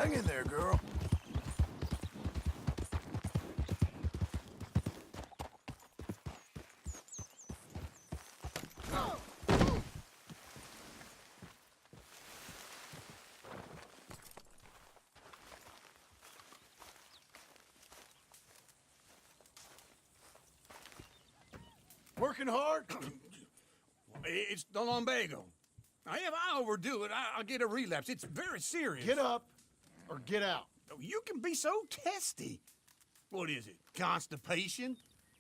Hang in there, girl. Working hard? It's the lumbago. Now, if I overdo it, I'll get a relapse. It's very serious. Get up or get out. You can be so testy. What is it, constipation?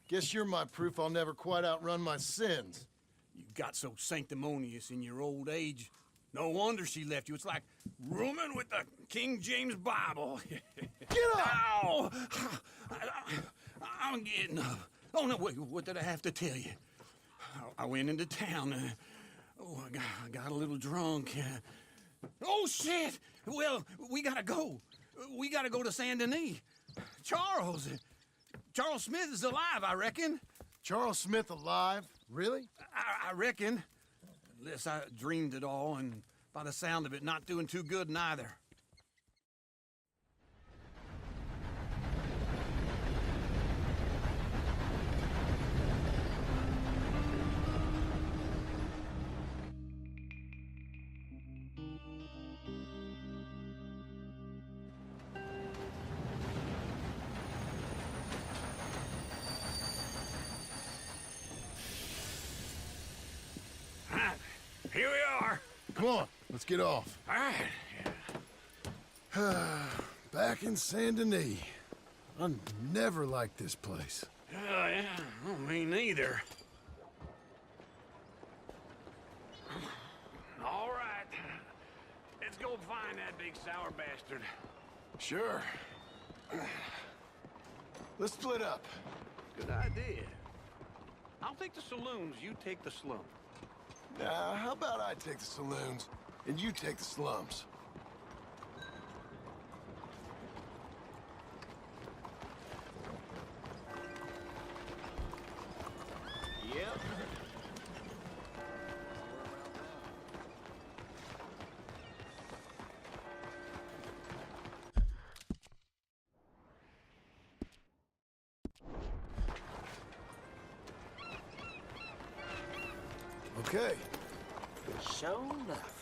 Guess you're my proof I'll never quite outrun my sins. You got so sanctimonious in your old age. No wonder she left you. It's like rooming with the King James Bible. Get up! Ow! I'm getting up. Oh, no, wait, what did I have to tell you? I went into town. I got a little drunk. Oh, shit! Well, we gotta go. We gotta go to Saint Denis. Charles Smith is alive, I reckon. Charles Smith alive? Really? I reckon. Unless I dreamed it all, and by the sound of it, not doing too good neither. Here we are. Come on, let's get off. All right. Back in Saint Denis. I never liked this place. Yeah, well, me neither. All right. Let's go find that big sour bastard. Sure. Let's split up. Good idea. I'll take the saloons, you take the slum. Now, how about I take the saloons and you take the slums? Yep. Okay. Show enough.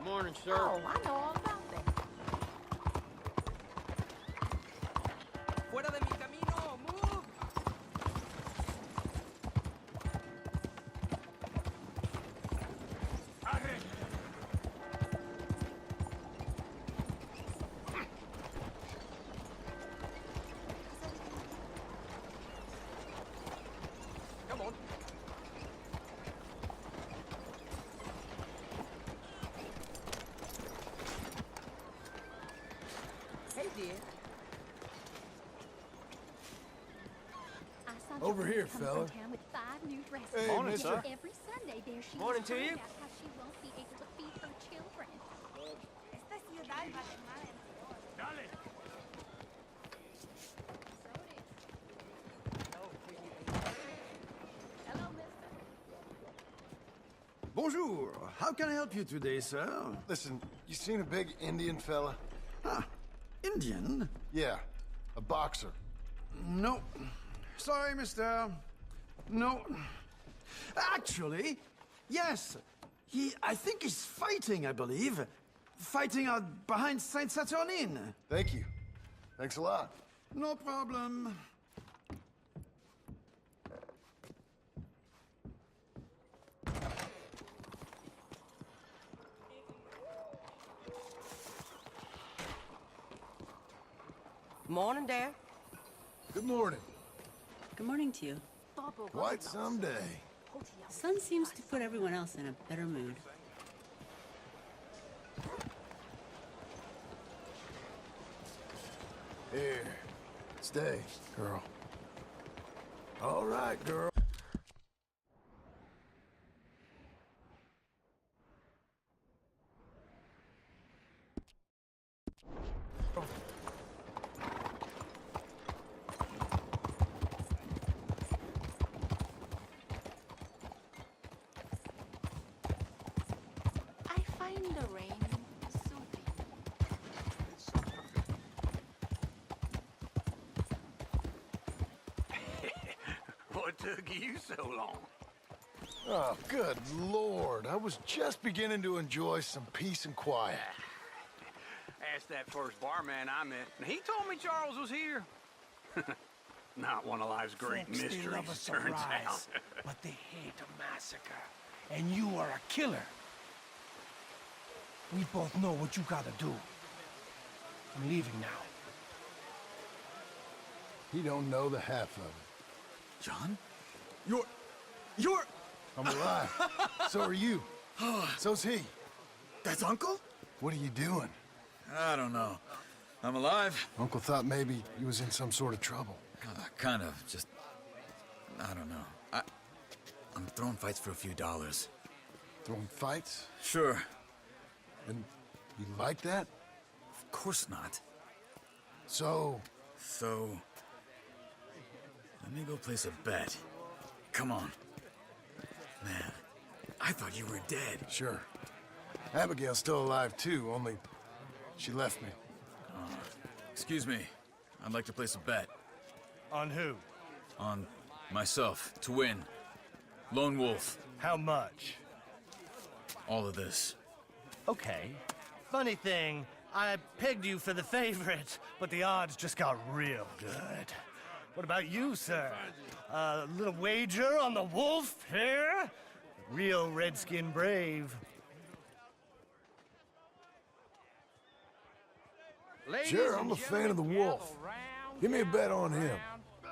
Morning, sir. Oh, I know all about that. Fuera de mi camino, move! Come on. Hey, dear. I saw Over Joanna here, come fella. from town with 5 new dresses. Hey, Morning, mister. sir. Every Sunday there she Morning was to crying you. about how she won't be able to feed her children. Esta ciudad vale más en Dale. Hello, mister. Bonjour. How can I help you today, sir? Listen, you seen a big Indian fella? Ah, Indian? Yeah, a boxer. No. Sorry, mister. No. Actually, yes. I think he's fighting, I believe. Fighting out behind Saint Saturnine. Thank you. Thanks a lot. No problem. Morning, Dad. Good morning. Good morning to you. Quite some day. Sun seems to put everyone else in a better mood. Here. Stay, girl. All right, girl. I find the rain soothing. took you so long? Oh, good Lord. I was just beginning to enjoy some peace and quiet. Asked that first barman I met, and he told me Charles was here. Not one of life's great Folks, they mysteries, love a turns surprise, out. but they hate a massacre. And you are a killer. We both know what you gotta do. I'm leaving now. He don't know the half of it. John? You're... I'm alive. So are you. So's he. That's Uncle? What are you doing? I don't know. I'm alive. Uncle thought maybe you was in some sort of trouble. Kind of. Just... I don't know. I'm throwing fights for a few dollars. Throwing fights? Sure. And you like that? Of course not. So... So... Let me go place a bet. Come on. Man, I thought you were dead. Sure. Abigail's still alive too, only she left me. Excuse me. I'd like to place a bet. On who? On myself, to win. Lone Wolf. How much? All of this. Okay. Funny thing, I pegged you for the favorite, but the odds just got real good. What about you, sir? A little wager on the wolf here? Real redskin brave. Sure, I'm a fan of the wolf. Give me a bet on him.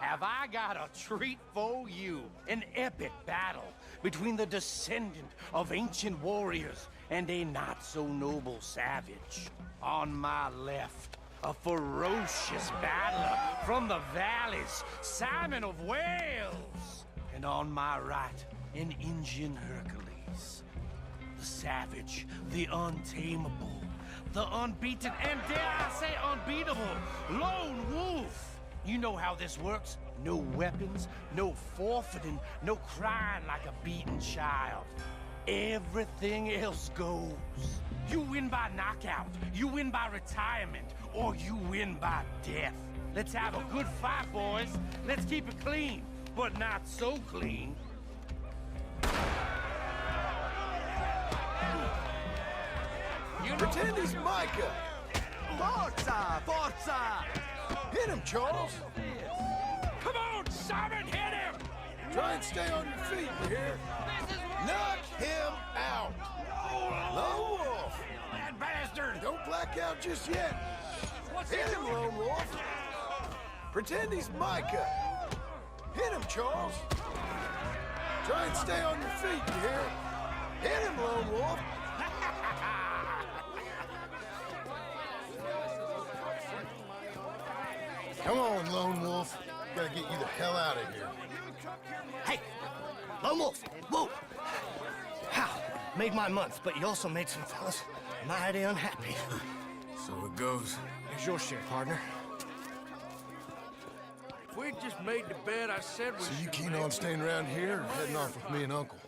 Have I got a treat for you? An epic battle between the descendant of ancient warriors and a not-so-noble savage. On my left, a ferocious battler from the valleys, Simon of Wales. And on my right, an Indian Hercules. The savage, the untamable, the unbeaten, and dare I say unbeatable, Lone Wolf. You know how this works. No weapons, no forfeiting, no crying like a beaten child. Everything else goes. You win by knockout, you win by retirement, or you win by death. Let's have a good fight, boys. Let's keep it clean, but not so clean. Pretend he's Micah. Forza! Forza! Hit him, Charles. Come on, Simon, hit him! Try and stay on your feet, you hear? Knock him out. Lone Wolf. That bastard! Don't black out just yet. Hit him, Lone Wolf. Pretend he's Micah. Hit him, Charles. Try and stay on your feet, you hear? Hit him, Lone Wolf. Come on, Lone Wolf. Gotta get you the hell out of here. Hey! Lone Wolf! Whoa! How? Made my month, but you also made some fellas mighty unhappy. So it goes. Here's your share, partner. We just made the bet I said we So you keen on staying around here or heading off with me and Uncle?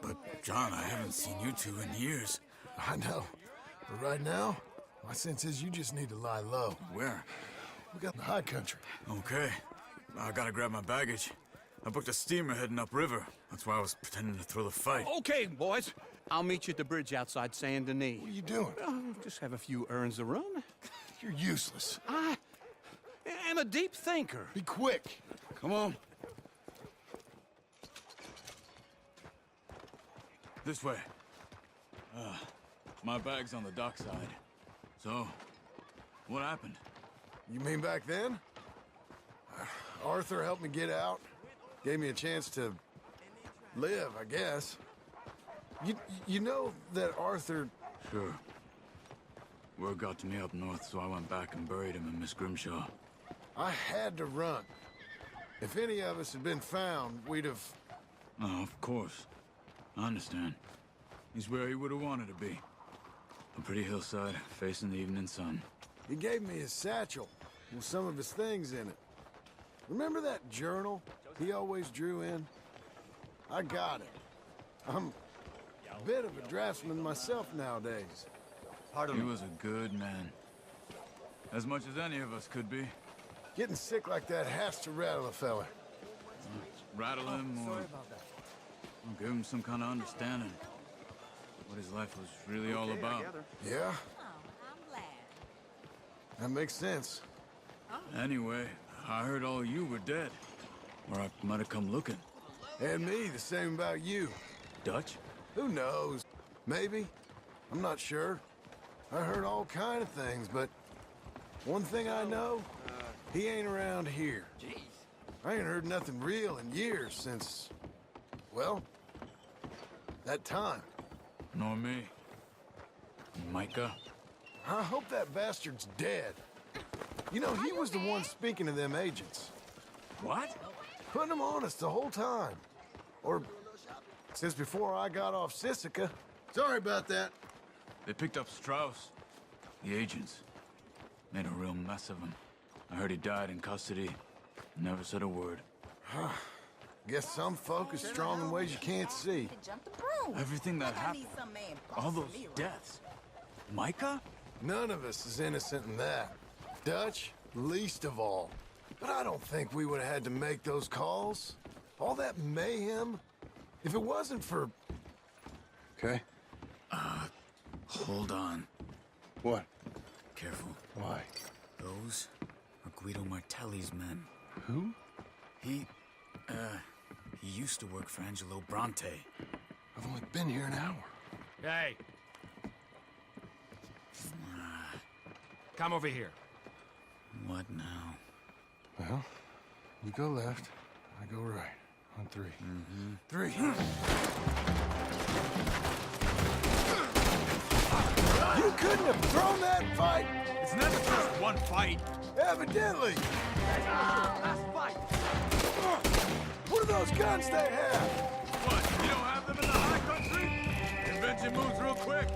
But, John, I haven't seen you two in years. I know. But right now, my sense is you just need to lie low. Where? We got the high country. Okay. I gotta grab my baggage. I booked a steamer heading upriver. That's why I was pretending to throw the fight. Okay, boys. I'll meet you at the bridge outside Saint Denis. What are you doing? Oh, just have a few errands to run. You're useless. I am a deep thinker. Be quick. Come on. This way. My bag's on the dockside. So, what happened? You mean back then? Arthur helped me get out. Gave me a chance to live, I guess. You know that Arthur... Sure. Word got to me up north, so I went back and buried him in Miss Grimshaw. I had to run. If any of us had been found, we'd have... Oh, of course. I understand. He's where he would have wanted to be. A pretty hillside, facing the evening sun. He gave me his satchel with some of his things in it. Remember that journal he always drew in? I got it. I'm a bit of a draftsman myself nowadays. He was a good man. As much as any of us could be. Getting sick like that has to rattle a fella. Rattle him or give him some kind of understanding. What his life was really all about. Yeah, Oh, I'm glad. that makes sense. Anyway, I heard all you were dead. Or I might have come looking. And me, the same about you. Dutch? Who knows? Maybe. I'm not sure. I heard all kind of things, but one thing I know, he ain't around here. Jeez. I ain't heard nothing real in years since, well, that time. Nor me. Micah? I hope that bastard's dead. You know, he was the one speaking to them agents. What? Putting them on us the whole time. Or since before I got off Sisika. Sorry about that. They picked up Strauss. The agents. Made a real mess of him. I heard he died in custody. Never said a word. Guess some folk is strong in ways you can't see. Jump the broom. Everything that I happened. need some man All boss those for me, right? deaths. Micah? None of us is innocent in that. Dutch, least of all. But I don't think we would have had to make those calls. All that mayhem. If it wasn't for... Okay. Hold on. What? Careful. Why? Those are Guido Martelli's men. Who? He used to work for Angelo Bronte. I've only been here an hour. Hey. Come over here. What now? Well, you go left, I go right. On three. Three. You couldn't have thrown that fight! It's never just one fight. Evidently! Last fight. What are those guns they have? What? You don't have them in the high country? Invention moves real quick.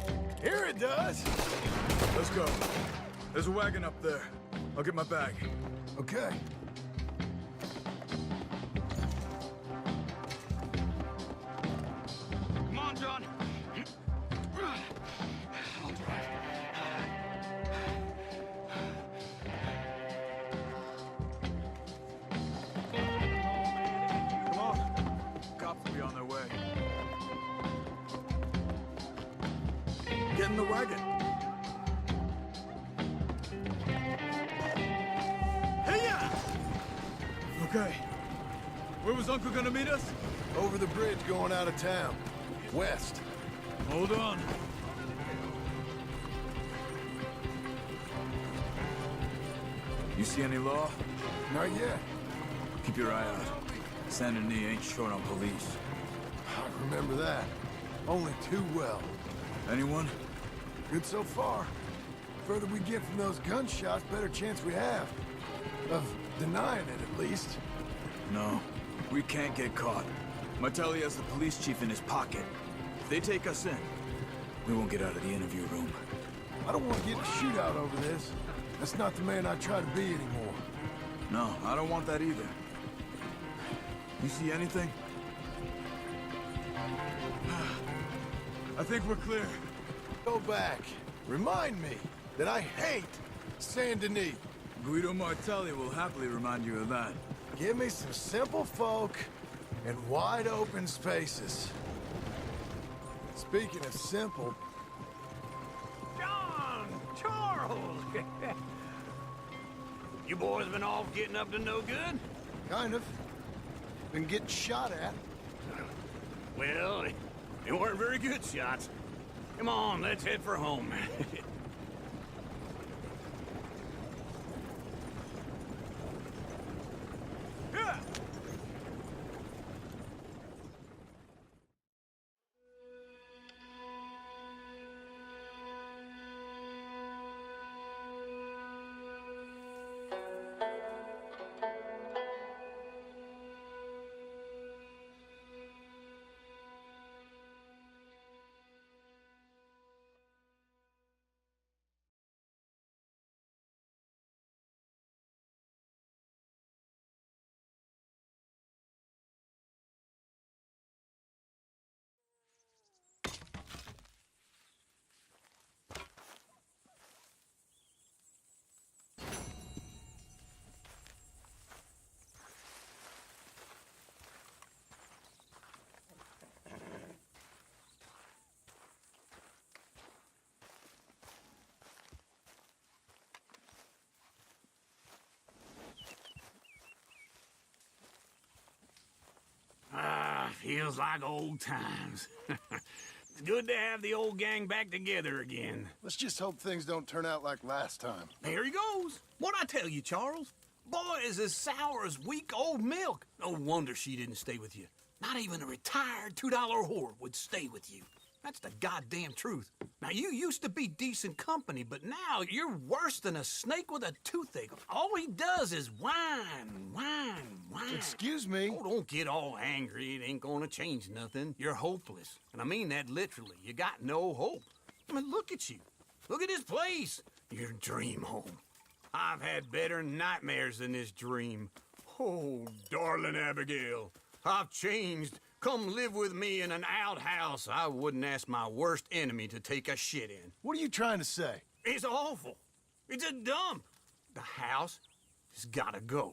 Here it does. Let's go. There's a wagon up there. I'll get my bag. Okay. Come on, John. Come on. Cops will be on their way. Get in the wagon. Hey-ya! Okay. Where was Uncle gonna meet us? Over the bridge going out of town. West. Hold on. You see any law? Not yet. Keep your eye out. Saint Denis ain't short on police. I remember that. Only too well. Anyone? Good so far. Further we get from those gunshots, better chance we have. Of denying it, at least. No. We can't get caught. Martelli has the police chief in his pocket. If they take us in, we won't get out of the interview room. I don't want to get in a shootout over this. That's not the man I try to be anymore. No, I don't want that either. You see anything? I think we're clear. Go back. Remind me that I hate Saint Denis. Guido Martelli will happily remind you of that. Give me some simple folk and wide open spaces. Speaking of simple, John! Charles! You boys been off getting up to no good? kind of. Been getting shot at. Well, they weren't very good shots. Come on, let's head for home. Feels like old times. It's good to have the old gang back together again. Let's just hope things don't turn out like last time. There he goes. What'd I tell you, Charles? Boy is as sour as week-old milk. No wonder she didn't stay with you. Not even a retired $2 whore would stay with you. That's the goddamn truth. Now, you used to be decent company, but now you're worse than a snake with a toothache. All he does is whine, whine, whine. Excuse me? Oh, don't get all angry. It ain't gonna change nothing. You're hopeless. And I mean that literally. You got no hope. I mean, look at you. Look at this place. Your dream home. I've had better nightmares than this dream. Oh, darling Abigail, I've changed. Come live with me in an outhouse I wouldn't ask my worst enemy to take a shit in. What are you trying to say? It's awful. It's a dump. The house has gotta go.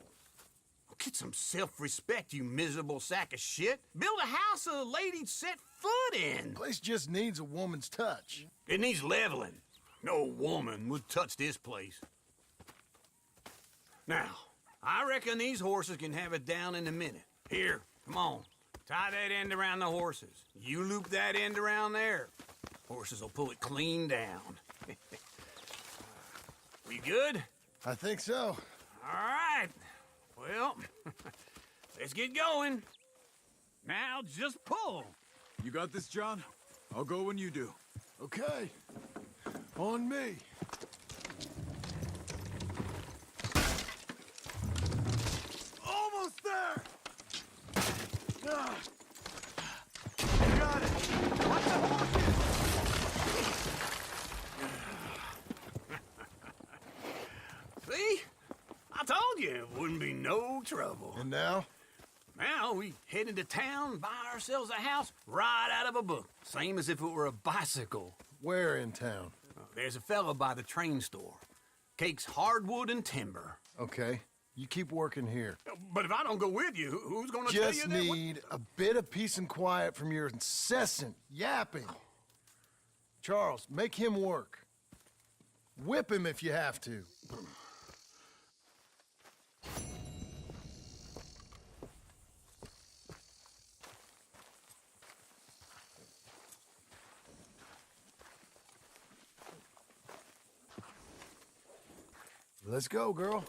Get some self-respect, you miserable sack of shit. Build a house a lady'd set foot in. Place just needs a woman's touch. It needs leveling. No woman would touch this place. Now, I reckon these horses can have it down in a minute. Here, come on. Tie that end around the horses. You loop that end around there. Horses will pull it clean down. We good? I think so. All right. Well, let's get going. Now just pull. You got this, John? I'll go when you do. Okay. On me. Almost there! Ah. Got it! Watch the horses! See? I told you it wouldn't be no trouble. And now? Now we head into town, buy ourselves a house right out of a book. Same as if it were a bicycle. Where in town? There's a fella by the train store. Cakes hardwood and timber. Okay. You keep working here. But if I don't go with you, who's gonna tell you Just that? need a bit of peace and quiet from your incessant yapping. Charles, make him work. Whip him if you have to. Let's go, girl.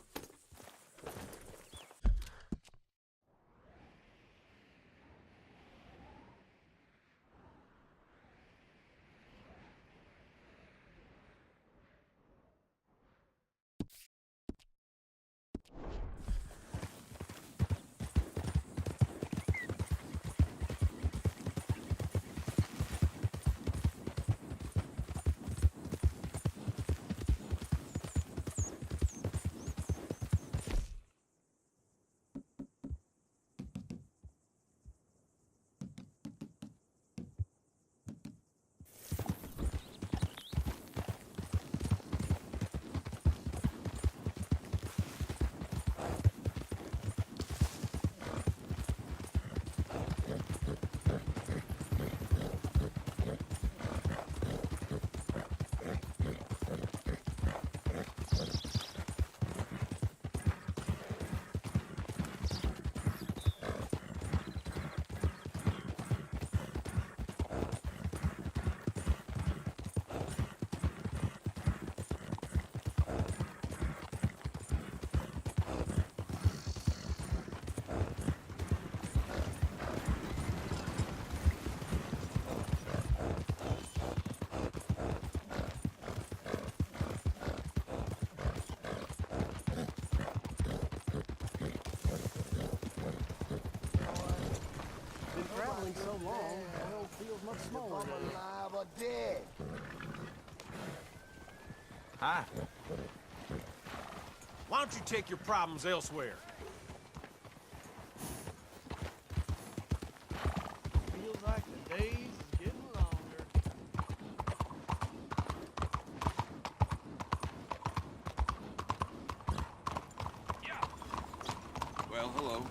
Traveling so long, the world feels much smaller. If I'm alive or dead. Hi. Why don't you take your problems elsewhere? Feels like the days is getting longer. Well, hello.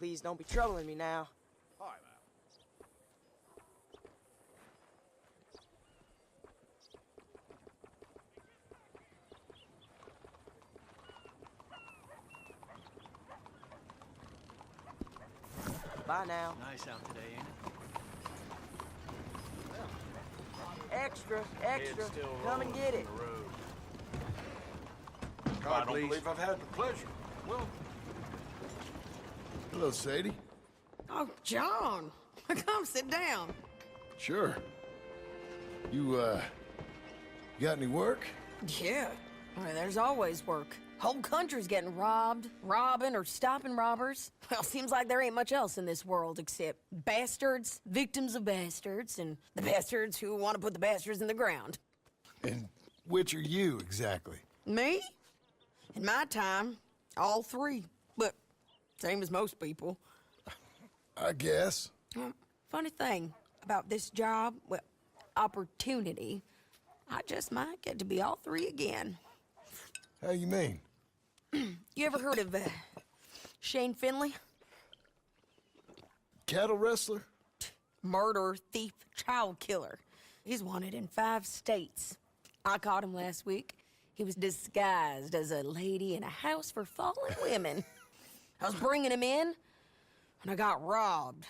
Please don't be troubling me now. Bye now. Nice out today, ain't it? Extra, extra. Come and get it. I don't believe I've had the pleasure. Well, Hello, Sadie. Oh, John. Come sit down. Sure. You got any work? Yeah. I mean, there's always work. Whole country's getting robbed, robbing, or stopping robbers. Well, seems like there ain't much else in this world except bastards, victims of bastards, and the bastards who want to put the bastards in the ground. And which are you, exactly? Me? In my time, all three. But same as most people. I guess. Funny thing about this job, well, opportunity, I just might get to be all three again. How you mean? You ever heard of Shane Finley? Cattle wrestler? Murderer, thief, child killer. He's wanted in 5 states. I caught him last week. He was disguised as a lady in a house for fallen women. I was bringing him in, and I got robbed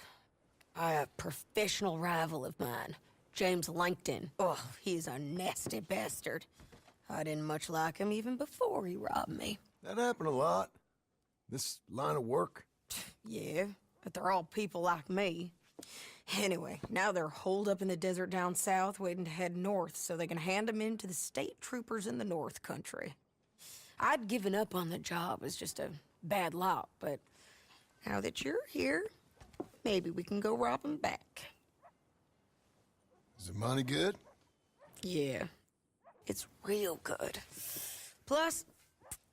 by a professional rival of mine, James Langton. Oh, he's a nasty bastard. I didn't much like him even before he robbed me. That happened a lot. This line of work. Yeah, but they're all people like me. Anyway, now they're holed up in the desert down south waiting to head north so they can hand them in to the state troopers in the north country. I'd given up on the job as just a bad lot, but now that you're here, maybe we can go rob them back. Is the money good? Yeah, it's real good. Plus,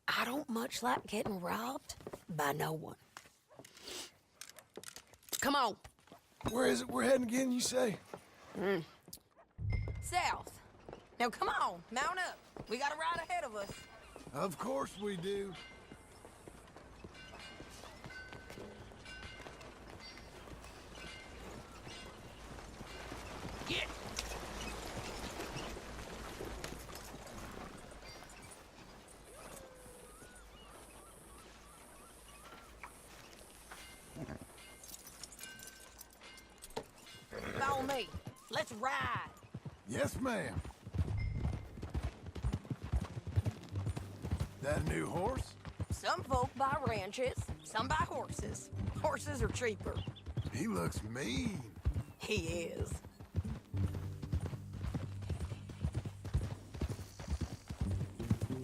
I don't much like getting robbed by no one. Come on. Where is it we're heading again, you say? South. Now come on, mount up. We got a ride ahead of us. Of course we do. Get! Follow me. Let's ride. Yes, ma'am. That a new horse? Some folk buy ranches, some buy horses. Horses are cheaper. He looks mean. He is.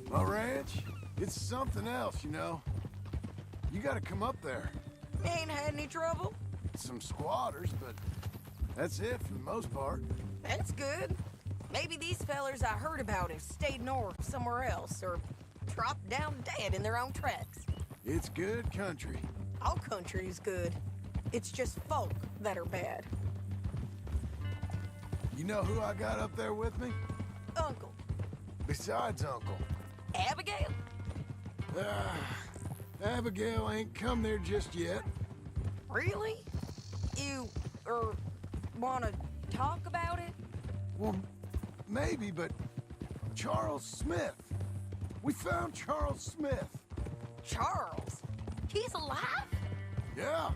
My ranch, it's something else, you know. You gotta come up there. Ain't had any trouble? Some squatters, but that's it for the most part. That's good. Maybe these fellers I heard about have stayed north somewhere else, or dropped down dead in their own tracks. It's good country. All country is good. It's just folk that are bad. You know who I got up there with me? Uncle. Besides Uncle. Abigail? Abigail ain't come there just yet. Really? You, wanna talk about it? Well, maybe, but Charles Smith. We found Charles Smith. Charles? He's alive? Yeah.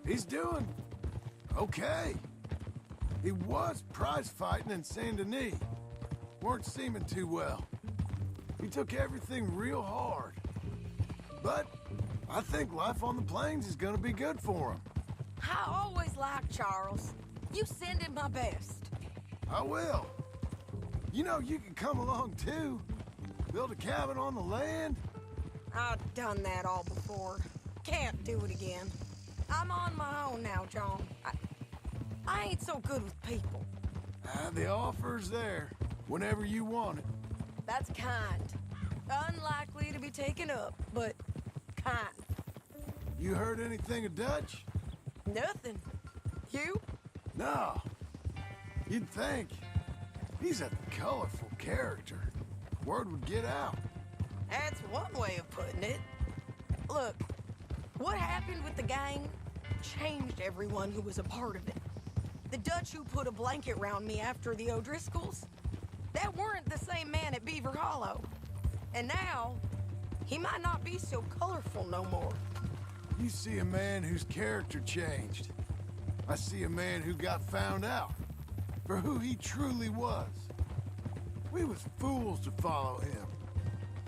He's doing okay. He was prize fighting in Saint Denis. Weren't seeming too well. He took everything real hard. But I think life on the plains is gonna be good for him. I always liked Charles. You send him my best. I will. You know, you can come along too. Build a cabin on the land. I've done that all before. Can't do it again. I'm on my own now, John. I ain't so good with people. The offer's there whenever you want it. That's kind. Unlikely to be taken up, but kind. You heard anything of Dutch? Nothing. You? No. You'd think. He's a colorful character. Word would get out. That's one way of putting it. Look, What happened with the gang changed everyone who was a part of it. The Dutch who put a blanket round me after the O'Driscolls, that weren't the same man at Beaver Hollow. And now, he might not be so colorful no more. You see a man whose character changed. I see a man who got found out for who he truly was. We was fools to follow him.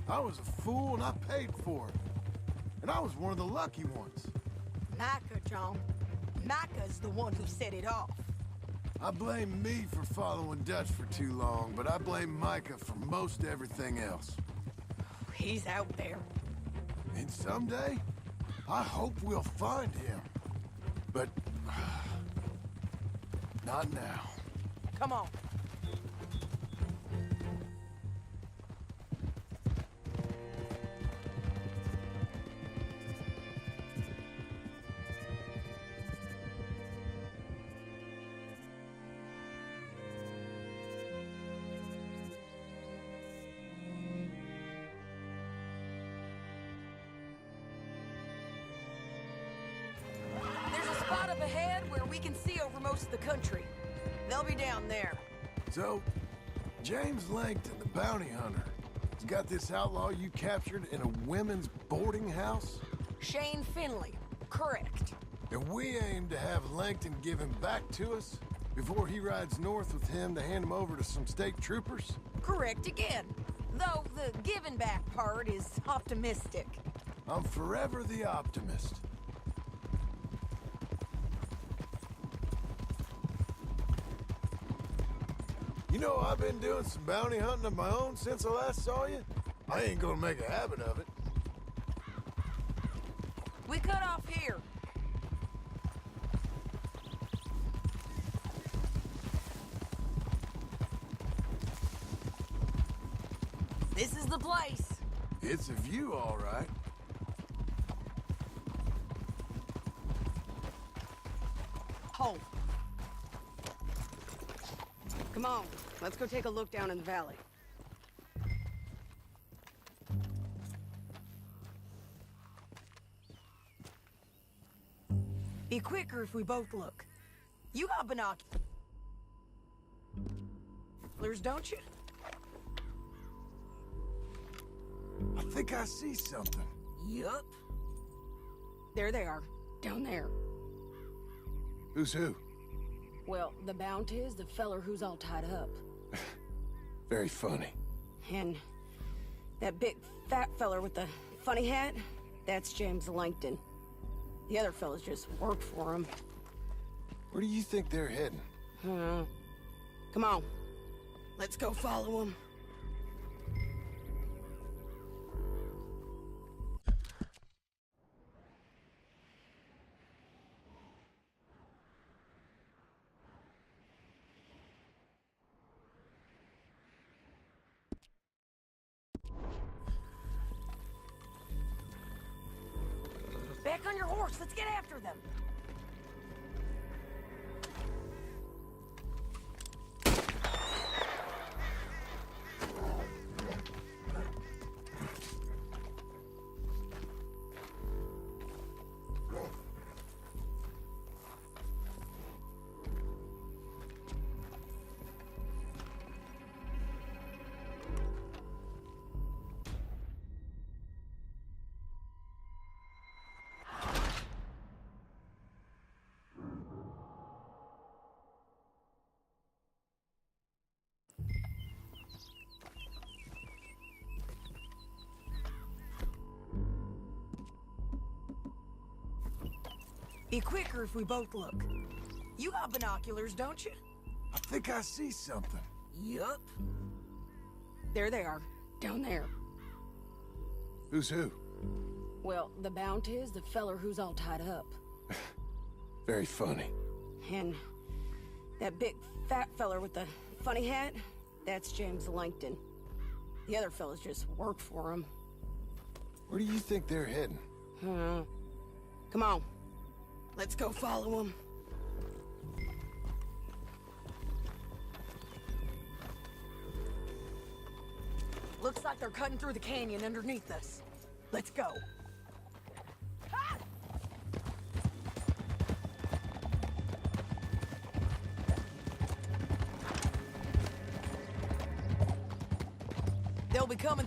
I was a fool and I paid for it. And I was one of the lucky ones. Micah, John. Micah's the one who set it off. I blame me for following Dutch for too long, but I blame Micah for most everything else. He's out there. And someday, I hope we'll find him. But... not now. Come on. Up ahead where we can see over most of the country. They'll be down there. So, James Langton, the bounty hunter, has got this outlaw you captured in a women's boarding house? Shane Finley, correct. And we aim to have Langton give him back to us before he rides north with him to hand him over to some state troopers? Correct again. Though the giving back part is optimistic. I'm forever the optimist. You know, I've been doing some bounty hunting of my own since I last saw you. I ain't gonna make a habit of it. We cut off here. This is the place. It's a view, all right. Hold. Come on, let's go take a look down in the valley. Be quicker if we both look. You got binoculars, don't you? I think I see something. Yup. There they are, down there. Who's who? Well, the Bounty is the feller who's all tied up. Very funny. And that big fat feller with the funny hat, that's James Langton. The other fellas just work for him. Where do you think they're heading? Come on. Let's go follow them. Back on your horse, let's get after them. Be quicker if we both look. You got binoculars, don't you? I think I see something. Yup. There they are, down there. Who's who? Well, the Bounty is the feller who's all tied up. Very funny. And that big fat feller with the funny hat, that's James Langton. The other fellas just work for him. Where do you think they're heading? Come on. Let's go follow them. Looks like they're cutting through the canyon underneath us. Let's go. Ah!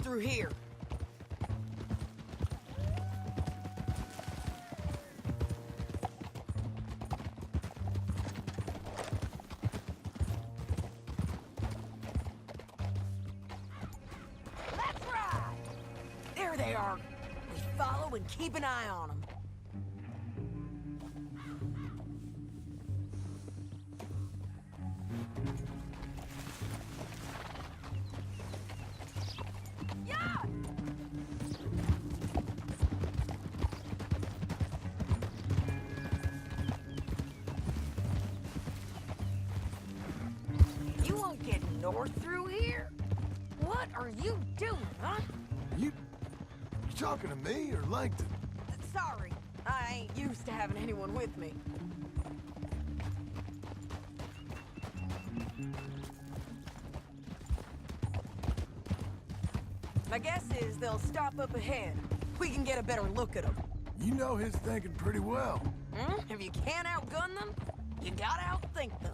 through here. Let's ride! There they are. We follow and keep an eye on them. You won't get north through here? What are you doing, huh? You talking to me or Langton? Sorry, I ain't used to having anyone with me. My guess is they'll stop up ahead. We can get a better look at them. You know his thinking pretty well. If you can't outgun them, you gotta outthink them.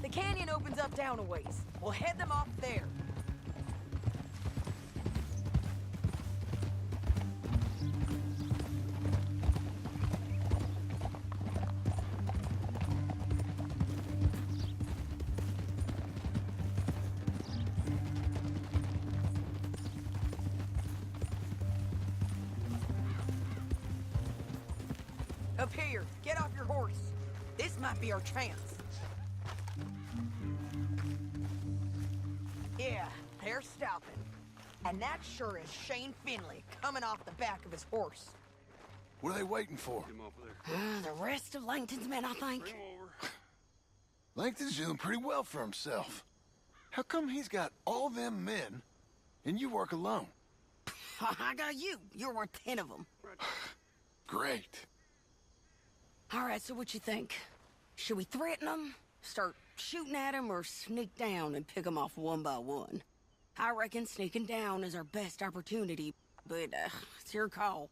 The canyon opens up down a ways. We'll head them off there. Up here, get off your horse. This might be our chance. Yeah, they're stopping. And that sure is Shane Finley coming off the back of his horse. What are they waiting for? The rest of Langton's men, I think. Langton's doing pretty well for himself. How come he's got all them men and you work alone? I got you. You're worth 10 of them. Great. All right, so what you think? Should we threaten them, start shooting at them, or sneak down and pick them off one by one? I reckon sneaking down is our best opportunity, but it's your call.